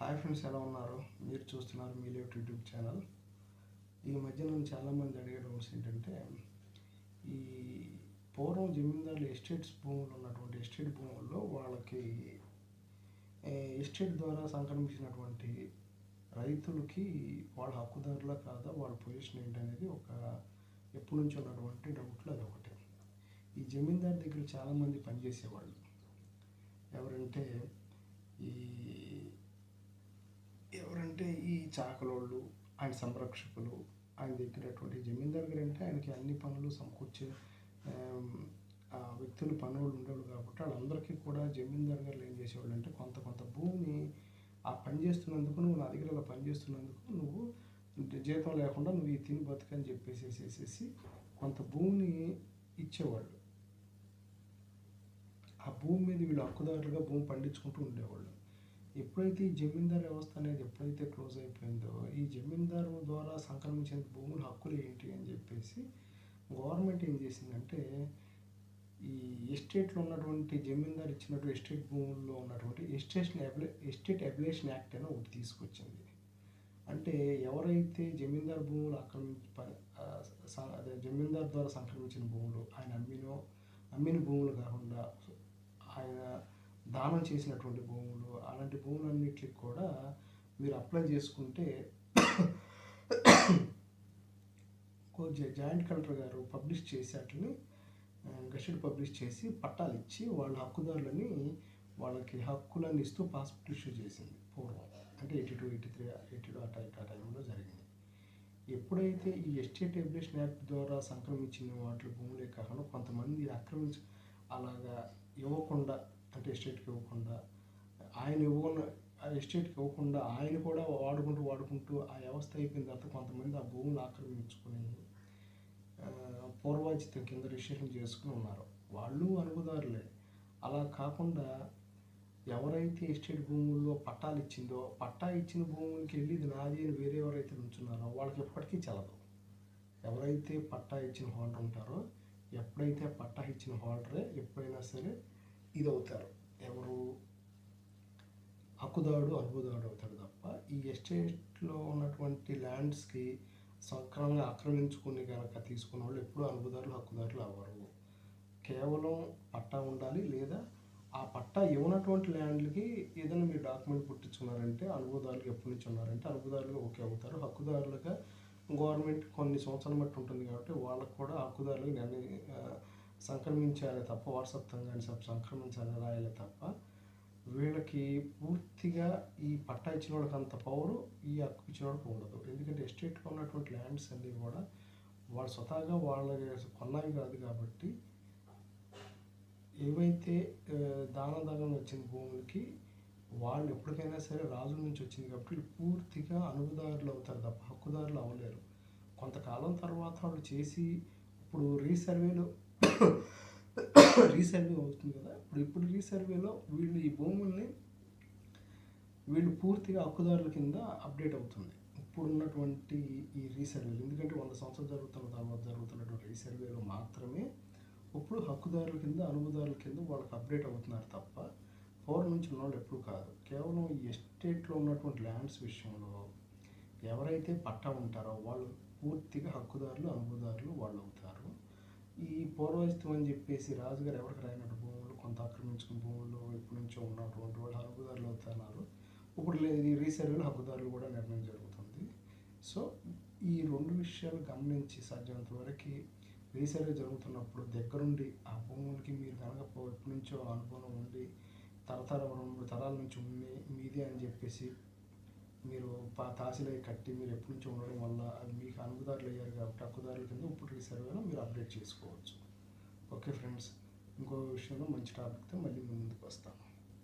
Hi friends, ఎలా ఉన్నారు? మీరు చూస్తున్నారు మీలేట్ యూట్యూబ్ ఛానల్. ఈ మధ్య నన్ను చాలామంది అడిగే డౌట్స్ ఏంటంటే, ఈ పూర్వం జమీందారులు ఉన్నటువంటి ఎస్టేట్ భూముల్లో వాళ్ళకి ఎస్టేట్ ద్వారా సంక్రమించినటువంటి రైతులకి వాళ్ళ హక్కుదారులా కాదా, వాళ్ళ పొజిషన్ ఏంటనేది ఎప్పటి నుంచి ఉన్నటువంటి డౌట్లు అదొకటి. ఈ జమీందారు దగ్గర చాలామంది పనిచేసేవాళ్ళు ఎవరంటే ఈ చాకలోళ్ళు, ఆయన సంరక్షకులు, ఆయన దగ్గరటువంటి జమీందార్ గారు అంటే ఆయనకి అన్ని పనులు సమకూర్చే వ్యక్తులు పనులు ఉండేవాళ్ళు కాబట్టి వాళ్ళందరికీ కూడా జమీందార్ గారు ఏం చేసేవాళ్ళు అంటే కొంత భూమిని ఆ పని చేస్తున్నందుకు, నువ్వు నా దగ్గర ఇలా పని చేస్తున్నందుకు నువ్వు జీతం లేకుండా నువ్వు ఈ తిని బతుకని చెప్పేసేసి కొంత భూమిని ఇచ్చేవాళ్ళు. ఆ భూమి మీద వీళ్ళు హక్కుదారులుగా భూమి పండించుకుంటూ ఉండేవాళ్ళు. ఎప్పుడైతే ఈ జమీందారు వ్యవస్థ అనేది ఎప్పుడైతే క్లోజ్ అయిపోయిందో, ఈ జమీందారు ద్వారా సంక్రమించిన భూముల హక్కులు ఏంటి అని చెప్పేసి గవర్నమెంట్ ఏం చేసిందంటే, ఈ ఎస్టేట్లో ఉన్నటువంటి జమీందారు ఇచ్చినటువంటి ఎస్టేట్ భూముల్లో ఉన్నటువంటి ఎస్టేట్ అబిలేషన్ యాక్ట్ అని ఒకటి తీసుకొచ్చింది. అంటే ఎవరైతే జమీందారు భూములు జమీందారు ద్వారా సంక్రమించిన భూములు, ఆయన అమ్మిన భూములు కాకుండా ఆయన దానం చేసినటువంటి భూములు, అలాంటి భూములన్నిటికి కూడా మీరు అప్లై చేసుకుంటే జాయింట్ కలెక్టర్ గారు పబ్లిష్ చేసి వాటిని గెస్టెడ్ పబ్లిష్ చేసి పట్టాలు ఇచ్చి వాళ్ళ హక్కుదారులని వాళ్ళకి హక్కులను ఇస్తూ పాస్పోర్ట్ ఇష్యూ చేసింది పూర్వం. అంటే 82, 83, 82 ఆ టైంలో జరిగింది. ఎప్పుడైతే ఈ ఎస్టేట్ అబిలేషన్ యాక్ట్ ద్వారా సంక్రమించిన వాటి భూములే కాకుండా కొంతమంది అలాగా ఇవ్వకుండా, అంటే ఎస్టేట్కి ఇవ్వకుండా, ఎస్టేట్కి ఇవ్వకుండా ఆయన కూడా వాడుకుంటూ ఆ వ్యవస్థ అయిపోయిన తర్వాత కొంతమంది ఆ భూములు ఆక్రమించుకొని పూర్వాజితం కింద రిజిస్ట్రేషన్ చేసుకుని ఉన్నారు. వాళ్ళు అనుభవదారులే. అలా కాకుండా ఎవరైతే ఎస్టేట్ భూముల్లో పట్టాలు ఇచ్చిందో, పట్టా ఇచ్చిన భూములకి వెళ్ళి ఇది నాది అని వేరే ఎవరైతే ఉంచున్నారో వాళ్ళకి ఎప్పటికీ చెల్లదు. ఎవరైతే పట్టా ఇచ్చిన హోల్డర్ ఉంటారో, ఎప్పుడైతే పట్టా ఇచ్చిన హోల్డరే ఎప్పుడైనా సరే ఇది అవుతారు, ఎవరు హక్కుదారుడు అనుభవదారుడు అవుతాడు తప్ప ఈ ఎస్టేట్లో ఉన్నటువంటి ల్యాండ్స్కి సక్రమంగా ఆక్రమించుకుని కనుక తీసుకున్న వాళ్ళు ఎప్పుడూ అనుభవదారులు హక్కుదారులు అవ్వరు. కేవలం పట్టా ఉండాలి, లేదా ఆ పట్టా ఇవ్వనటువంటి ల్యాండ్లకి ఏదైనా మీరు డాక్యుమెంట్ పుట్టించుకున్నారంటే అనుభవదారులు ఎప్పటి నుంచి ఉన్నారంటే అనుభవదారులుగా ఓకే అవుతారు. హక్కుదారులుగా గవర్నమెంట్ కొన్ని సంవత్సరాల బట్టి ఉంటుంది కాబట్టి వాళ్ళకు కూడా హక్కుదారులుగా సంక్రమించాలి తప్ప, వారసత్వం కానీ సంక్రమించాలి రాయాలి తప్ప వీళ్ళకి పూర్తిగా ఈ పట్టా ఇచ్చిన వాళ్ళకి అంత పవరు ఈ హక్కు ఇచ్చిన వాళ్ళకి ఉండదు. ఎందుకంటే ఎస్టేట్లో ఉన్నటువంటి ల్యాండ్స్ అన్నీ కూడా వాళ్ళు స్వతహాగా వాళ్ళ కొన్నవి కాదు కాబట్టి, ఏవైతే దానం వచ్చిన భూములకి వాళ్ళు ఎప్పటికైనా సరే రాజుల నుంచి వచ్చింది కాబట్టి వీళ్ళు పూర్తిగా అనుభవదారులు అవుతారు తప్ప హక్కుదారులు అవ్వలేరు. కొంతకాలం తర్వాత వాళ్ళు చేసి ఇప్పుడు రీసర్వే అవుతుంది కదా, ఇప్పుడు రీసర్వేలో వీళ్ళు ఈ భూముల్ని పూర్తిగా హక్కుదారుల కింద అప్డేట్ అవుతుంది ఇప్పుడు ఉన్నటువంటి ఈ రీసర్వేలు. ఎందుకంటే 100 సంవత్సరాలు జరుగుతున్నటువంటి రీసర్వేలో మాత్రమే ఇప్పుడు హక్కుదారుల కింద అనుభవదారుల కింద వాళ్ళకి అప్డేట్ అవుతున్నారు తప్ప పూర్వం నుంచి ఉన్నవాళ్ళు ఎప్పుడు కాదు. కేవలం ఈ ఎస్టేట్లో ఉన్నటువంటి ల్యాండ్స్ విషయంలో ఎవరైతే పట్టా ఉంటారో వాళ్ళు పూర్తిగా హక్కుదారులు అనుభవదారులు వాళ్ళు అవుతారు. ఈ పూర్వజితం అని చెప్పేసి రాజుగారు ఎవరికి రాయినట్టు భూములు, కొంత ఆక్రమించుకున్న భూములు ఎప్పటి నుంచో ఉన్నటువంటి వాళ్ళు హక్కుదారులు అవుతున్నారు. ఇప్పుడు ఈ రీసర్వేలో హక్కుదారులు కూడా నిర్ణయం జరుగుతుంది. సో ఈ రెండు విషయాలు గమనించి సాధ్యమైనంత వరకు రీసర్వే జరుగుతున్నప్పుడు దగ్గరుండి ఆ భూములకి మీరు కనుక ఎప్పటి నుంచో అనుభవం ఉండి తరాల నుంచి మీదే అని చెప్పేసి మీరు తహసీలై కట్టి మీరు ఎప్పటి నుంచో ఉండడం వల్ల అది మీకు అనుభవదారులు అయ్యారు కాబట్టి హక్కుదారుల కింద ఇప్పుడు రీసర్వేలో మీరు అప్డేట్ చేసుకోవచ్చు. ఓకే ఫ్రెండ్స్, ఇంకో విషయంలో మంచి టాపిక్తో మళ్ళీ ముందుకు వస్తాను.